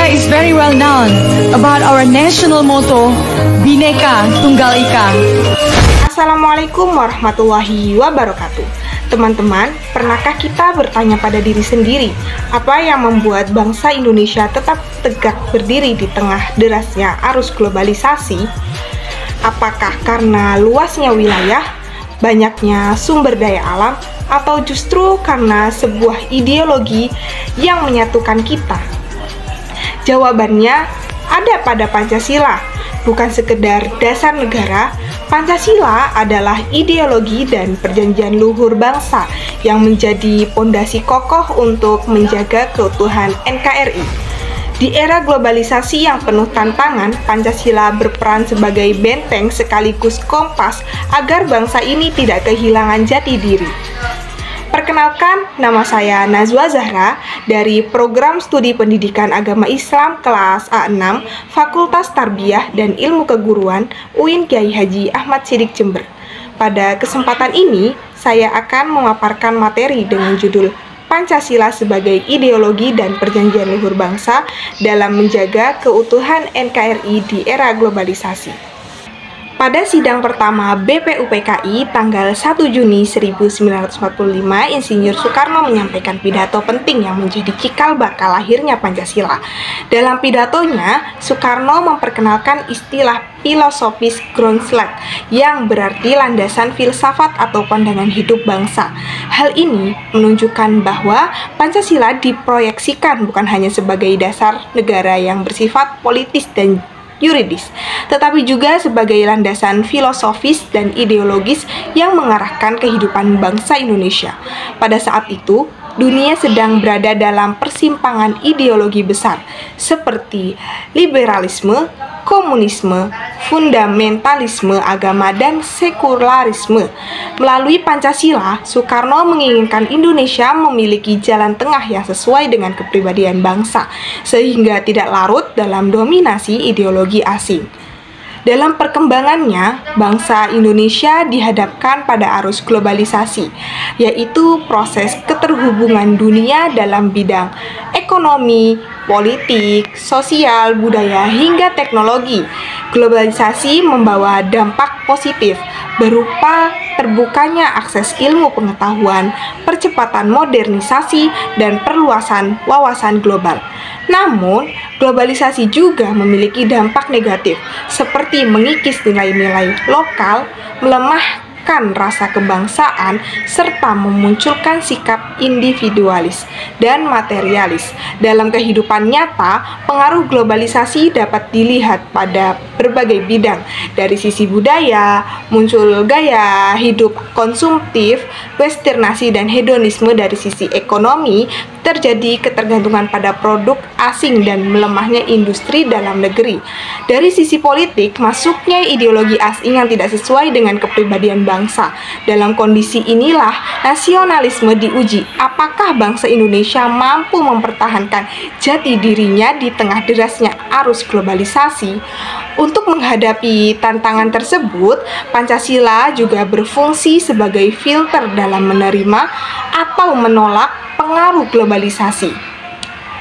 is very well known about our national motto, Bhinneka Tunggal Ika. Assalamualaikum warahmatullahi wabarakatuh. Teman-teman, pernahkah kita bertanya pada diri sendiri, apa yang membuat bangsa Indonesia tetap tegak berdiri di tengah derasnya arus globalisasi? Apakah karena luasnya wilayah, banyaknya sumber daya alam, atau justru karena sebuah ideologi yang menyatukan kita? Jawabannya ada pada Pancasila. Bukan sekedar dasar negara, Pancasila adalah ideologi dan perjanjian luhur bangsa yang menjadi pondasi kokoh untuk menjaga keutuhan NKRI. Di era globalisasi yang penuh tantangan, Pancasila berperan sebagai benteng sekaligus kompas agar bangsa ini tidak kehilangan jati diri. Perkenalkan, nama saya Nazwa Zahra dari Program Studi Pendidikan Agama Islam kelas A6 Fakultas Tarbiyah dan Ilmu Keguruan UIN Kyai Haji Ahmad Siddiq Jember. Pada kesempatan ini, saya akan memaparkan materi dengan judul Pancasila sebagai ideologi dan perjanjian luhur bangsa dalam menjaga keutuhan NKRI di era globalisasi. Pada sidang pertama BPUPKI tanggal 1 Juni 1945, Insinyur Soekarno menyampaikan pidato penting yang menjadi cikal bakal lahirnya Pancasila. Dalam pidatonya, Soekarno memperkenalkan istilah filosofis Grundslag yang berarti landasan filsafat atau pandangan hidup bangsa. Hal ini menunjukkan bahwa Pancasila diproyeksikan bukan hanya sebagai dasar negara yang bersifat politis dan yuridis, tetapi juga sebagai landasan filosofis dan ideologis yang mengarahkan kehidupan bangsa Indonesia. Pada saat itu, dunia sedang berada dalam persimpangan ideologi besar seperti liberalisme, komunisme, fundamentalisme agama, dan sekularisme. Melalui Pancasila, Soekarno menginginkan Indonesia memiliki jalan tengah yang sesuai dengan kepribadian bangsa, sehingga tidak larut dalam dominasi ideologi asing. Dalam perkembangannya, bangsa Indonesia dihadapkan pada arus globalisasi, yaitu proses keterhubungan dunia dalam bidang ekonomi, politik, sosial, budaya, hingga teknologi. Globalisasi membawa dampak positif berupa terbukanya akses ilmu pengetahuan, percepatan modernisasi, dan perluasan wawasan global. Namun, globalisasi juga memiliki dampak negatif, seperti mengikis nilai-nilai lokal, melemahkan rasa kebangsaan, serta memunculkan sikap individualis dan materialis. Dalam kehidupan nyata, pengaruh globalisasi dapat dilihat pada berbagai bidang. Dari sisi budaya, muncul gaya hidup konsumtif, westernasi, dan hedonisme. Dari sisi ekonomi, terjadi ketergantungan pada produk asing dan melemahnya industri dalam negeri. Dari sisi politik, masuknya ideologi asing yang tidak sesuai dengan kepribadian bangsa. Dalam kondisi inilah nasionalisme diuji. Apakah bangsa Indonesia mampu mempertahankan jati dirinya di tengah derasnya arus globalisasi? Untuk menghadapi tantangan tersebut, Pancasila juga berfungsi sebagai filter dalam menerima atau menolak pengaruh globalisasi.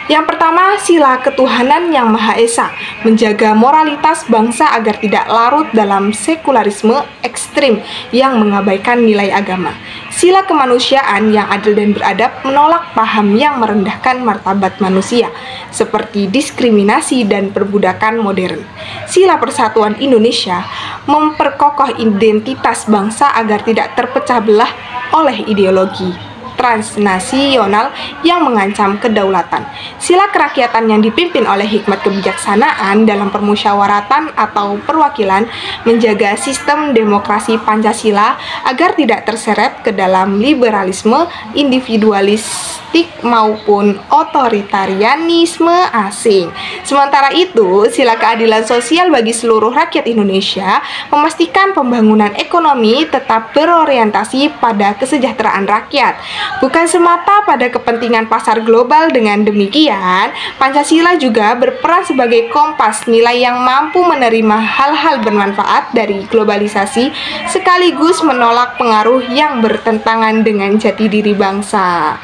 Yang pertama, sila ketuhanan yang Maha Esa, menjaga moralitas bangsa agar tidak larut dalam sekularisme ekstrim yang mengabaikan nilai agama. Sila kemanusiaan yang adil dan beradab, menolak paham yang merendahkan martabat manusia, seperti diskriminasi dan perbudakan modern. Sila persatuan Indonesia, memperkokoh identitas bangsa agar tidak terpecah belah oleh ideologi transnasional yang mengancam kedaulatan. Sila kerakyatan yang dipimpin oleh hikmat kebijaksanaan dalam permusyawaratan atau perwakilan, menjaga sistem demokrasi Pancasila agar tidak terseret ke dalam liberalisme, individualistik maupun otoritarianisme asing. Sementara itu, sila keadilan sosial bagi seluruh rakyat Indonesia memastikan pembangunan ekonomi tetap berorientasi pada kesejahteraan rakyat, bukan semata pada kepentingan pasar global. Dengan demikian, Pancasila juga berperan sebagai kompas nilai yang mampu menerima hal-hal bermanfaat dari globalisasi sekaligus menolak pengaruh yang bertentangan dengan jati diri bangsa.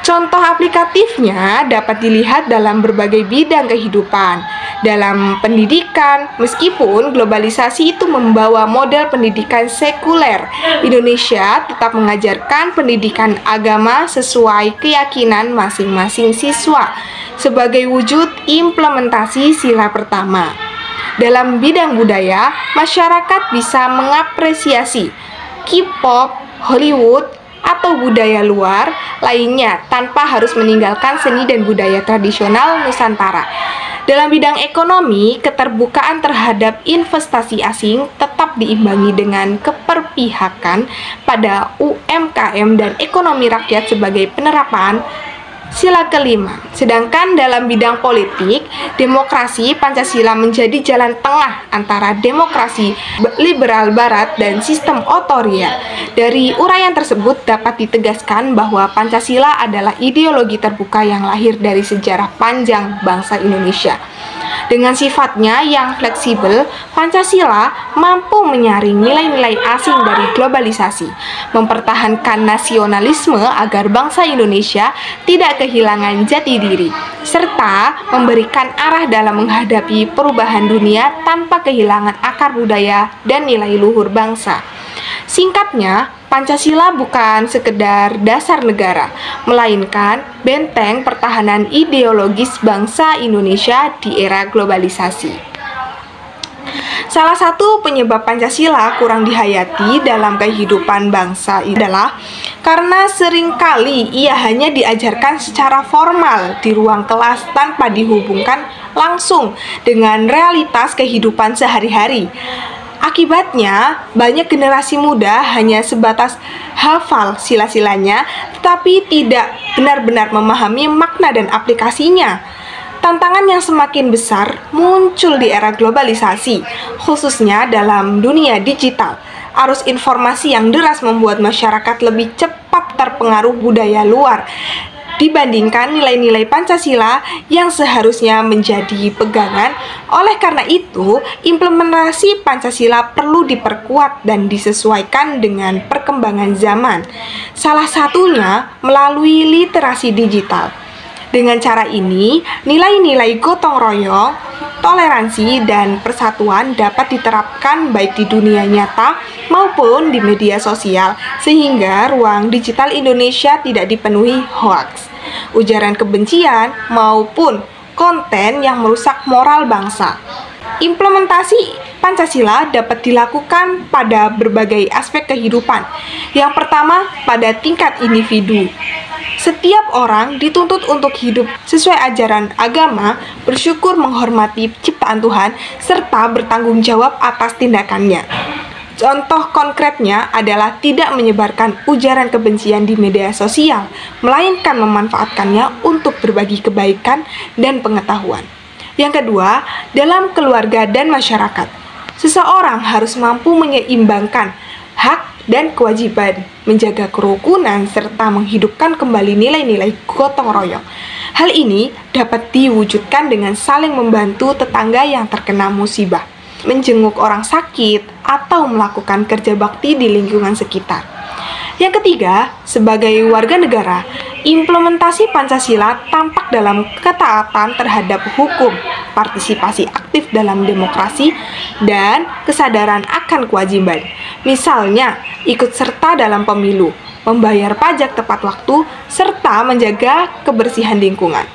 Contoh aplikatifnya dapat dilihat dalam berbagai bidang kehidupan. Dalam pendidikan, meskipun globalisasi itu membawa model pendidikan sekuler, Indonesia tetap mengajarkan pendidikan agama sesuai keyakinan masing-masing siswa sebagai wujud implementasi sila pertama. Dalam bidang budaya, masyarakat bisa mengapresiasi K-pop, Hollywood, atau budaya luar lainnya tanpa harus meninggalkan seni dan budaya tradisional Nusantara. Dalam bidang ekonomi, keterbukaan terhadap investasi asing tetap diimbangi dengan keperpihakan pada UMKM dan ekonomi rakyat sebagai penerapan sila kelima. Sedangkan dalam bidang politik, demokrasi Pancasila menjadi jalan tengah antara demokrasi liberal barat dan sistem otoriter. Dari uraian tersebut dapat ditegaskan bahwa Pancasila adalah ideologi terbuka yang lahir dari sejarah panjang bangsa Indonesia. Dengan sifatnya yang fleksibel, Pancasila mampu menyaring nilai-nilai asing dari globalisasi, mempertahankan nasionalisme agar bangsa Indonesia tidak kehilangan jati diri, serta memberikan arah dalam menghadapi perubahan dunia tanpa kehilangan akar budaya dan nilai luhur bangsa. Singkatnya, Pancasila bukan sekedar dasar negara, melainkan benteng pertahanan ideologis bangsa Indonesia di era globalisasi. Salah satu penyebab Pancasila kurang dihayati dalam kehidupan bangsa adalah karena seringkali ia hanya diajarkan secara formal di ruang kelas tanpa dihubungkan langsung dengan realitas kehidupan sehari-hari. Akibatnya, banyak generasi muda hanya sebatas hafal sila-silanya, tetapi tidak benar-benar memahami makna dan aplikasinya. Tantangan yang semakin besar muncul di era globalisasi, khususnya dalam dunia digital. Arus informasi yang deras membuat masyarakat lebih cepat terpengaruh budaya luar dibandingkan nilai-nilai Pancasila yang seharusnya menjadi pegangan. Oleh karena itu, implementasi Pancasila perlu diperkuat dan disesuaikan dengan perkembangan zaman. Salah satunya melalui literasi digital. Dengan cara ini, nilai-nilai gotong royong, toleransi, dan persatuan dapat diterapkan baik di dunia nyata maupun di media sosial, sehingga ruang digital Indonesia tidak dipenuhi hoaks, ujaran kebencian, maupun konten yang merusak moral bangsa. Implementasi Pancasila dapat dilakukan pada berbagai aspek kehidupan. Yang pertama, pada tingkat individu. Setiap orang dituntut untuk hidup sesuai ajaran agama, bersyukur, menghormati ciptaan Tuhan, serta bertanggung jawab atas tindakannya. Contoh konkretnya adalah tidak menyebarkan ujaran kebencian di media sosial, melainkan memanfaatkannya untuk berbagi kebaikan dan pengetahuan. Yang kedua, dalam keluarga dan masyarakat, seseorang harus mampu menyeimbangkan hak dan kewajiban, menjaga kerukunan, serta menghidupkan kembali nilai-nilai gotong royong. Hal ini dapat diwujudkan dengan saling membantu tetangga yang terkena musibah, menjenguk orang sakit, atau melakukan kerja bakti di lingkungan sekitar. Yang ketiga, sebagai warga negara, implementasi Pancasila tampak dalam ketaatan terhadap hukum, partisipasi aktif dalam demokrasi, dan kesadaran akan kewajiban. Misalnya, ikut serta dalam pemilu, membayar pajak tepat waktu, serta menjaga kebersihan lingkungan.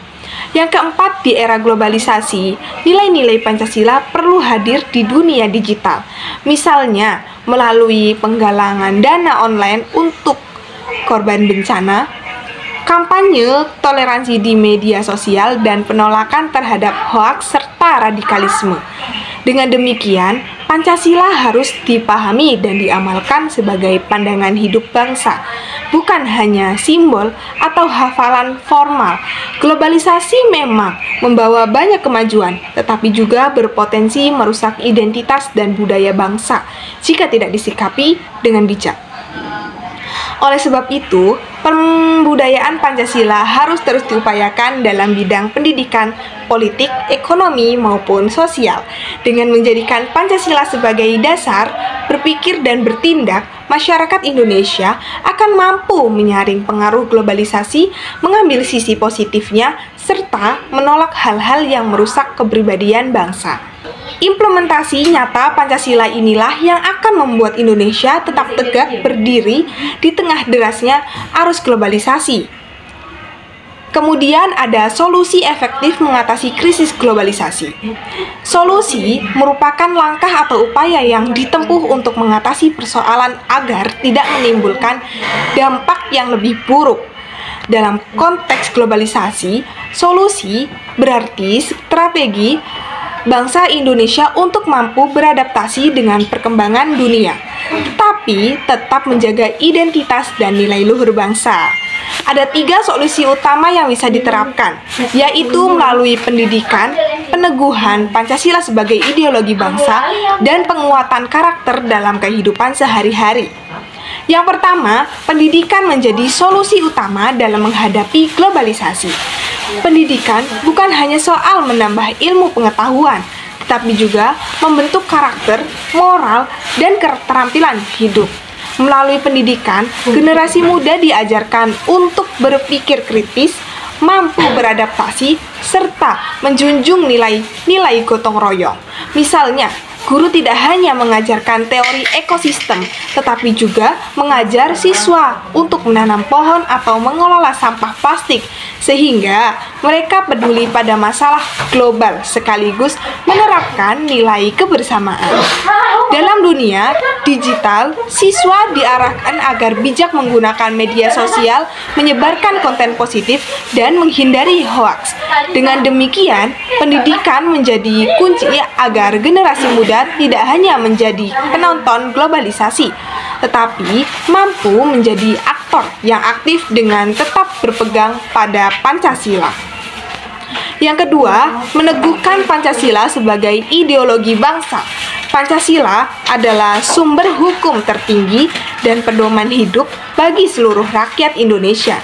Yang keempat, di era globalisasi, nilai-nilai Pancasila perlu hadir di dunia digital. Misalnya, melalui penggalangan dana online untuk korban bencana, kampanye toleransi di media sosial, dan penolakan terhadap hoaks serta radikalisme. Dengan demikian, Pancasila harus dipahami dan diamalkan sebagai pandangan hidup bangsa, bukan hanya simbol atau hafalan formal. Globalisasi memang membawa banyak kemajuan, tetapi juga berpotensi merusak identitas dan budaya bangsa jika tidak disikapi dengan bijak. Oleh sebab itu, pembudayaan Pancasila harus terus diupayakan dalam bidang pendidikan, politik, ekonomi, maupun sosial. Dengan menjadikan Pancasila sebagai dasar berpikir dan bertindak, masyarakat Indonesia akan mampu menyaring pengaruh globalisasi, mengambil sisi positifnya, serta menolak hal-hal yang merusak kepribadian bangsa. Implementasi nyata Pancasila inilah yang akan membuat Indonesia tetap tegak berdiri di tengah derasnya arus globalisasi. Kemudian ada solusi efektif mengatasi krisis globalisasi. Solusi merupakan langkah atau upaya yang ditempuh untuk mengatasi persoalan agar tidak menimbulkan dampak yang lebih buruk. Dalam konteks globalisasi, solusi berarti strategi bangsa Indonesia untuk mampu beradaptasi dengan perkembangan dunia, tetapi tetap menjaga identitas dan nilai luhur bangsa. Ada 3 solusi utama yang bisa diterapkan, yaitu melalui pendidikan, peneguhan Pancasila sebagai ideologi bangsa, dan penguatan karakter dalam kehidupan sehari-hari. Yang pertama, pendidikan menjadi solusi utama dalam menghadapi globalisasi. Pendidikan bukan hanya soal menambah ilmu pengetahuan, tetapi juga membentuk karakter, moral, dan keterampilan hidup. Melalui pendidikan, generasi muda diajarkan untuk berpikir kritis, mampu beradaptasi, serta menjunjung nilai gotong royong. Misalnya, guru tidak hanya mengajarkan teori ekosistem, tetapi juga mengajar siswa untuk menanam pohon atau mengelola sampah plastik, sehingga mereka peduli pada masalah global sekaligus menerapkan nilai kebersamaan. Dalam dunia digital, siswa diarahkan agar bijak menggunakan media sosial, menyebarkan konten positif, dan menghindari hoaks. Dengan demikian, pendidikan menjadi kunci agar generasi muda tidak hanya menjadi penonton globalisasi, tetapi mampu menjadi aktor yang aktif dengan tetap berpegang pada Pancasila. Yang kedua, meneguhkan Pancasila sebagai ideologi bangsa. Pancasila adalah sumber hukum tertinggi dan pedoman hidup bagi seluruh rakyat Indonesia.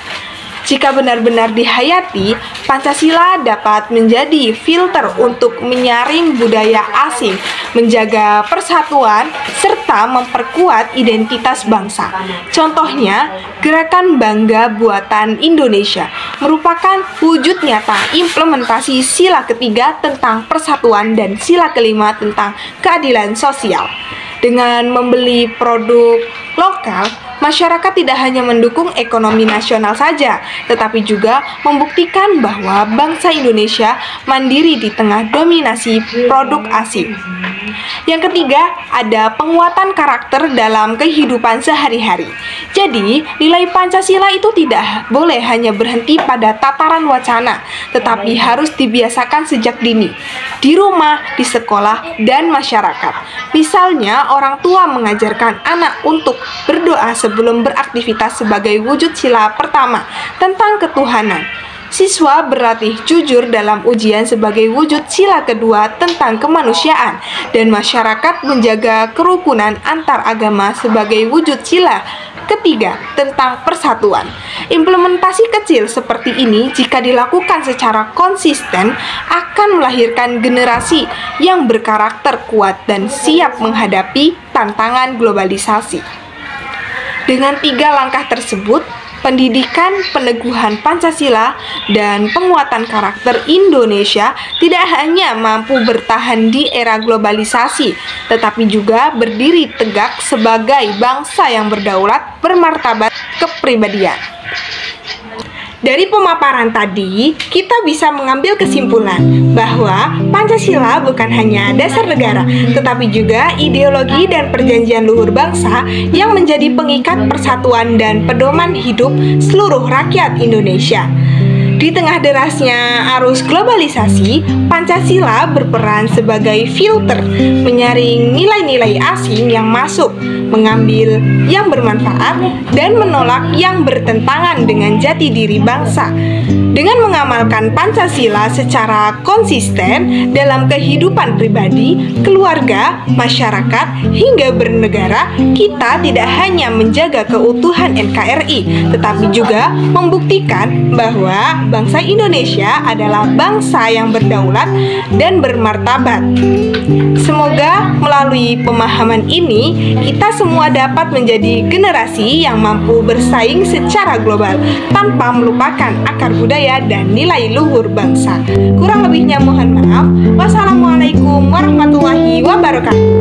Jika benar-benar dihayati, Pancasila dapat menjadi filter untuk menyaring budaya asing, menjaga persatuan, serta memperkuat identitas bangsa. Contohnya, Gerakan Bangga Buatan Indonesia merupakan wujud nyata implementasi sila ketiga tentang persatuan dan sila kelima tentang keadilan sosial. Dengan membeli produk lokal, masyarakat tidak hanya mendukung ekonomi nasional saja, tetapi juga membuktikan bahwa bangsa Indonesia mandiri di tengah dominasi produk asing. Yang ketiga, ada penguatan karakter dalam kehidupan sehari-hari. Jadi, nilai Pancasila itu tidak boleh hanya berhenti pada tataran wacana, tetapi harus dibiasakan sejak dini, di rumah, di sekolah, dan masyarakat. Misalnya, orang tua mengajarkan anak untuk berdoa sebelum beraktivitas sebagai wujud sila pertama tentang ketuhanan. Siswa berlatih jujur dalam ujian sebagai wujud sila kedua tentang kemanusiaan, dan masyarakat menjaga kerukunan antar agama sebagai wujud sila ketiga tentang persatuan. Implementasi kecil seperti ini jika dilakukan secara konsisten akan melahirkan generasi yang berkarakter kuat dan siap menghadapi tantangan globalisasi. Dengan 3 langkah tersebut, pendidikan, peneguhan Pancasila, dan penguatan karakter Indonesia tidak hanya mampu bertahan di era globalisasi, tetapi juga berdiri tegak sebagai bangsa yang berdaulat, bermartabat, kepribadian. Dari pemaparan tadi, kita bisa mengambil kesimpulan bahwa Pancasila bukan hanya dasar negara, tetapi juga ideologi dan perjanjian luhur bangsa yang menjadi pengikat persatuan dan pedoman hidup seluruh rakyat Indonesia. Di tengah derasnya arus globalisasi, Pancasila berperan sebagai filter, menyaring nilai-nilai asing yang masuk, mengambil yang bermanfaat, dan menolak yang bertentangan dengan jati diri bangsa. Dengan mengamalkan Pancasila secara konsisten dalam kehidupan pribadi, keluarga, masyarakat, hingga bernegara, kita tidak hanya menjaga keutuhan NKRI, tetapi juga membuktikan bahwa bangsa Indonesia adalah bangsa yang berdaulat dan bermartabat. Semoga melalui pemahaman ini, kita semua dapat menjadi generasi yang mampu bersaing secara global tanpa melupakan akar budaya dan nilai luhur bangsa. Kurang lebihnya mohon maaf. Wassalamualaikum warahmatullahi wabarakatuh.